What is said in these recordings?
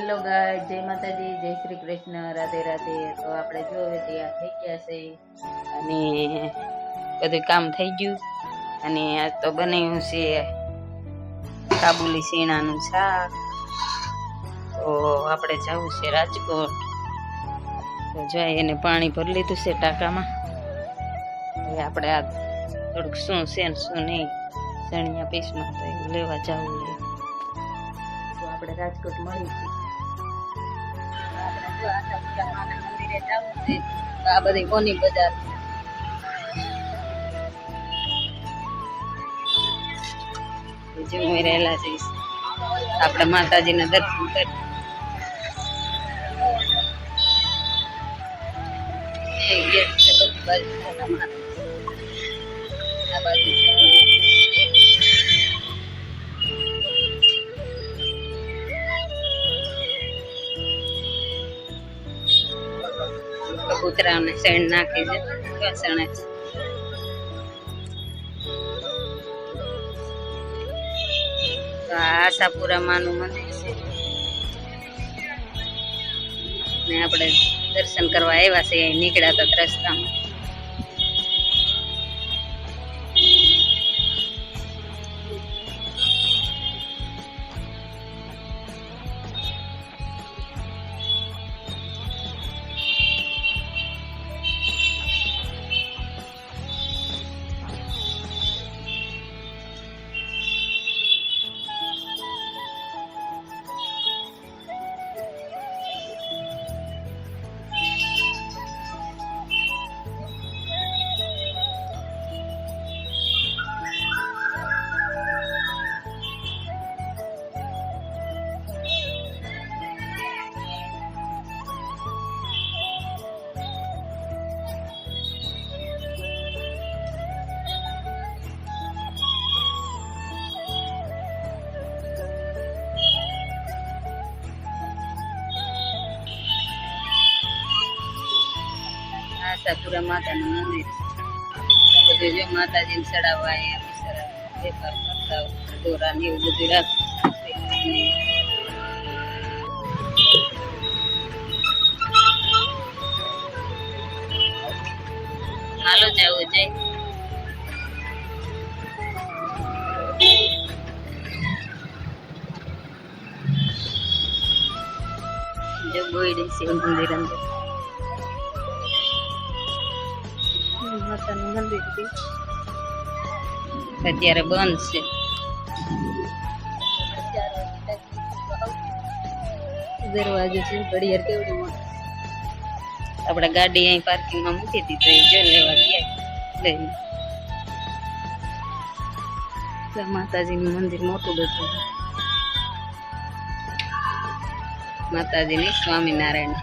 Hello ગાય, જય માતાજી, જય શ્રી કૃષ્ણ, રાધે રાધે. તો આપણે જો હવે તૈયાર થઈ ગયા છે અને બધું કામ થઈ ગયું. અને આજ તો બનાવ્યું છે કાબુલી શીણાનું શાક. તો આપણે જવું છે રાજકોટ. તો જાય એને પાણી ભરી લીધું છે ટાંકામાં. હવે આપણે આ થોડુંક શું છે ને શું નહીં સણિયા પીસમાં તો એવું લેવા જવું છે. તો આપણે રાજકોટ મળીશું. મંદિરે જવું છે. આ બધી કોની બજાર જમી રહેલા છે. આપણે માતાજીના દર્શન કરી કબૂતરાને શેણ નાખી છે વાસણે. તો આ આશાપુરા માનું મંદિર છે ને આપણે દર્શન કરવા આવ્યા છે. નીકળ્યા હતા રસ્તામાં. આશાપુરા માતાનું મંદિર બધું જો માતાજીને ચડાવવા વેપાર કરતા દોરા ને એવું બધું રાખે. હાલો જવું જાય. જો બોયડી છે મંદિર અંદર. માતાનું મંદિર છે અત્યારે બંધ છે. દરવાજો છે ઘડિયાળ કેવડી મોટી. આપણે ગાડી અહીં પાર્કિંગમાં મૂકી દીધી તો જોઈ લેવા ગયા લઈને. માતાજીનું મંદિર મોટું બધું. માતાજીની સ્વામિનારાયણ.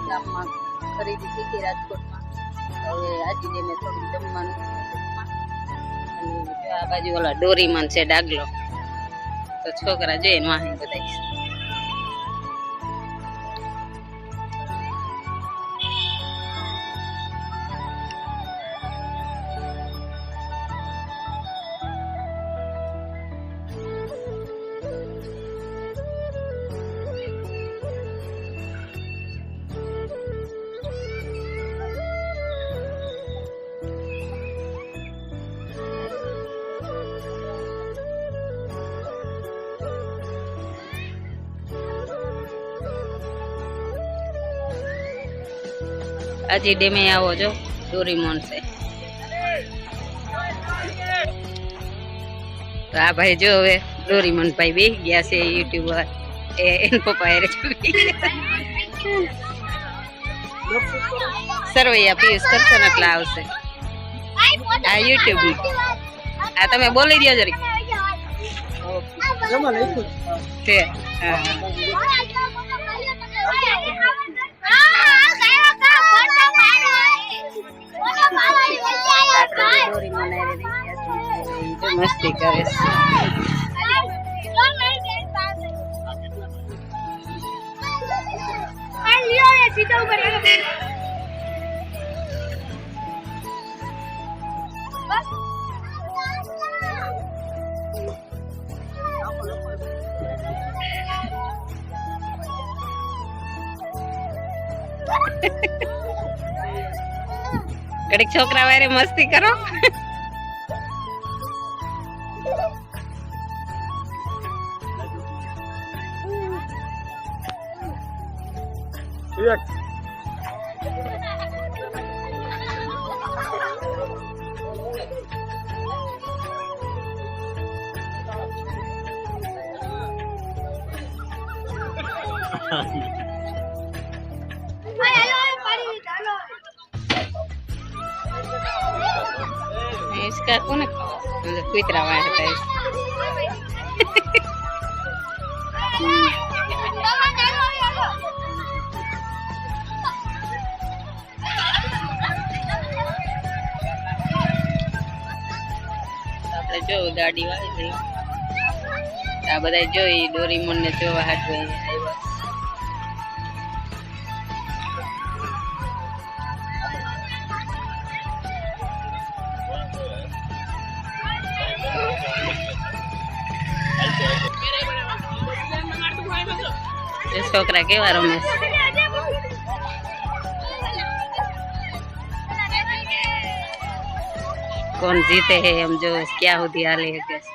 ગામમાં ખરીદી થઈ રાજકોટમાં. હવે આજે મેં થોડું જમવાનું અને આ બાજુ ઓલા ડોરીમાન છે ડાગલો. તો છોકરા જોઈને વાહી બધા. આજે ડેમે આવો જો ડોરીમોન છે. તો આ ભાઈ જો હવે ડોરીમન ભાઈ બેસી ગયા છે યુટ્યુબર એન પપ્પા હારે સરવૈયા પિયુષ કરશો ને એટલે આવશે આ યુટ્યુબ આ તમે બોલી દો જરી તે હા મસ્તી કરે કડીક છોકરા વારે મસ્તી કરો इसका कौन कुतरा वाला है આપણે જો ગાડી વાળી થઈ આ બધા જોઈ ડોરીમોન ને જોવા હાટવે છોકરા કેવા રમે कौन जीते हैं हम जो क्या होती हाल है कैसे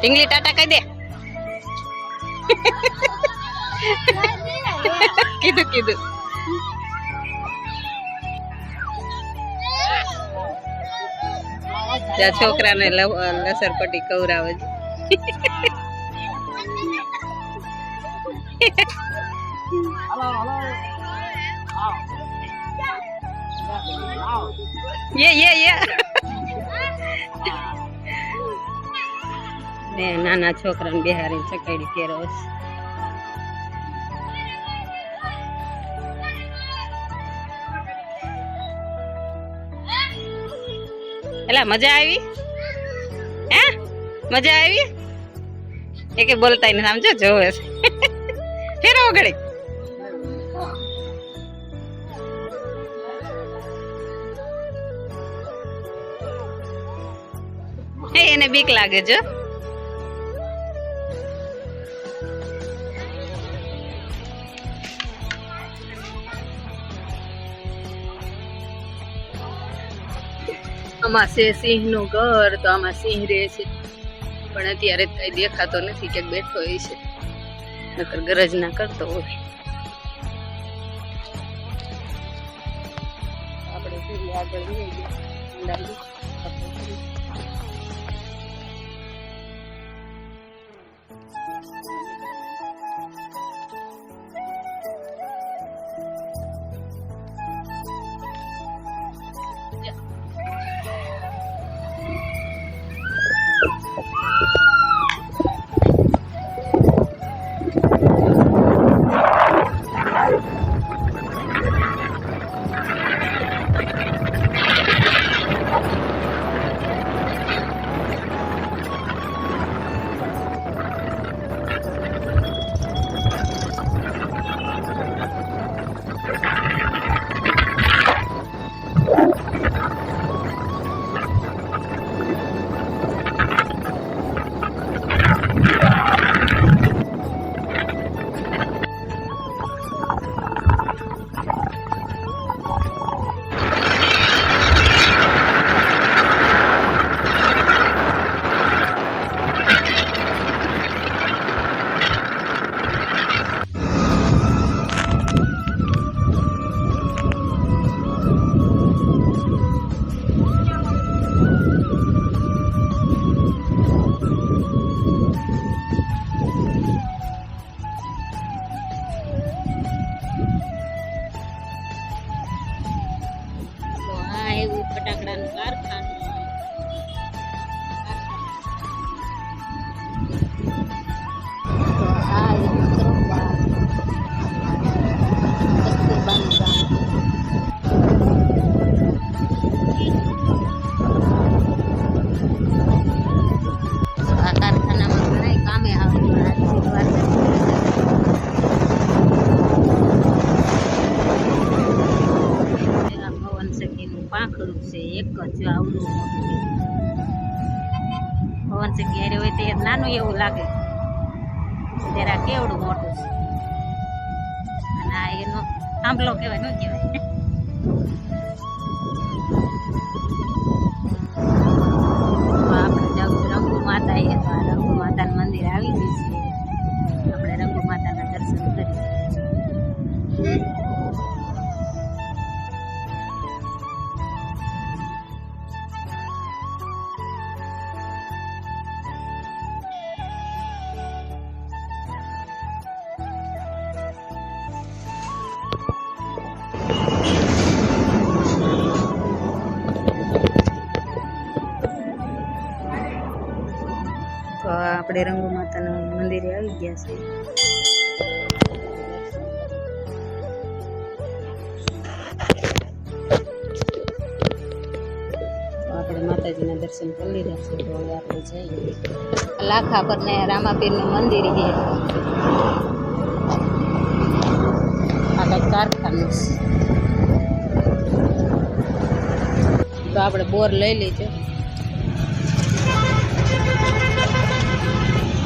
टिंगली टाटा कह दे कीधु कीधु छोकरा ने लसर पट्टी कवरावे ये नाना छोकरा ने बिहारी चकड़ी केरो एला मजा आई है मजा आई एक बोलता ही नहीं समझो जो फिर वो घड़ी એને બીક લાગે જો આમાં છે સિંહ નું ઘર તો આમાં સિંહ રહે છે પણ અત્યારે કઈ દેખાતો નથી કે બેઠો હોય છે નકર ગરજ ના કરતો હોય આપણે ફરી આગળ જઈએ જો આવડું મોટું છે. પવન સિંહ ઘેરે હોય તે નાનું એવું લાગે, તેરા કેવડું મોટું છે. અને આ એનો થાંભલો કહેવાય, શું કહેવાય? આપણે જાવ રંગુ માતા એ તો આ રંગુ માતાનું મંદિર આવી ગયું છે. આપણે રંગુ માતાના દર્શન કરીએ. તો આપણે રંગુ માતાના મંદિરે આવી ગયા છે. તો આપણે માતાજીના દર્શન કરી લીધા છે. તો હવે આપણે જઈએ. લાખા પર ને રામાપીરનું મંદિર છે. આ કંઈક કારખાનું છે. તો આપણે બોર લઈ લીધો.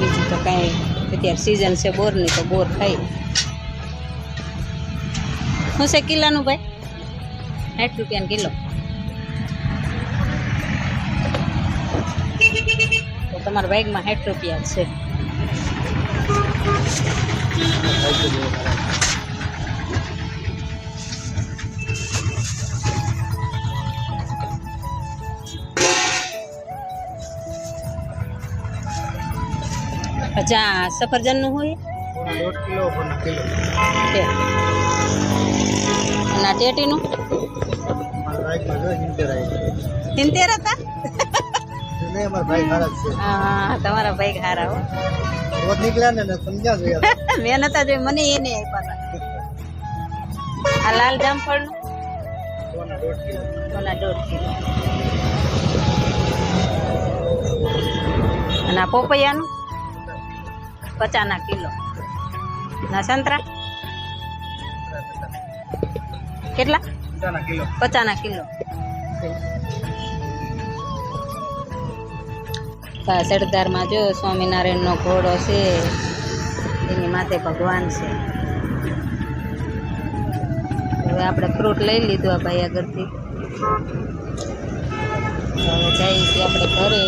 બીજું તો કાંઈ અત્યારે સિઝન છે બોરની, તો બોર ખાઈ. શું છે કિલ્લાનું ભાઈ? 60 રૂપિયાનો કિલો. તો તમારા બાઇકમાં 60 રૂપિયા છે. અચ્છા, સફરજનનું હોય 1.5 કિલો છે. અને આ ટેટીનું 70 હતા. હા, તમારા ભાઈ હારા હો. મેં નતા જોઈ, મને એને આપ્યા હતા. આ લાલ જામફળનું 1.5 કિલો. અને આ પોપૈયાનું 50 કિલો. ના સંતરા કેટલા? 50 કિલો. સરદારમાં જો સ્વામિનારાયણનો ઘોડો છે, એની માથે ભગવાન છે. હવે આપણે ફ્રૂટ લઈ લીધું આ ભાઈ આગળથી. હવે જઈએ છીએ આપણે ઘરે.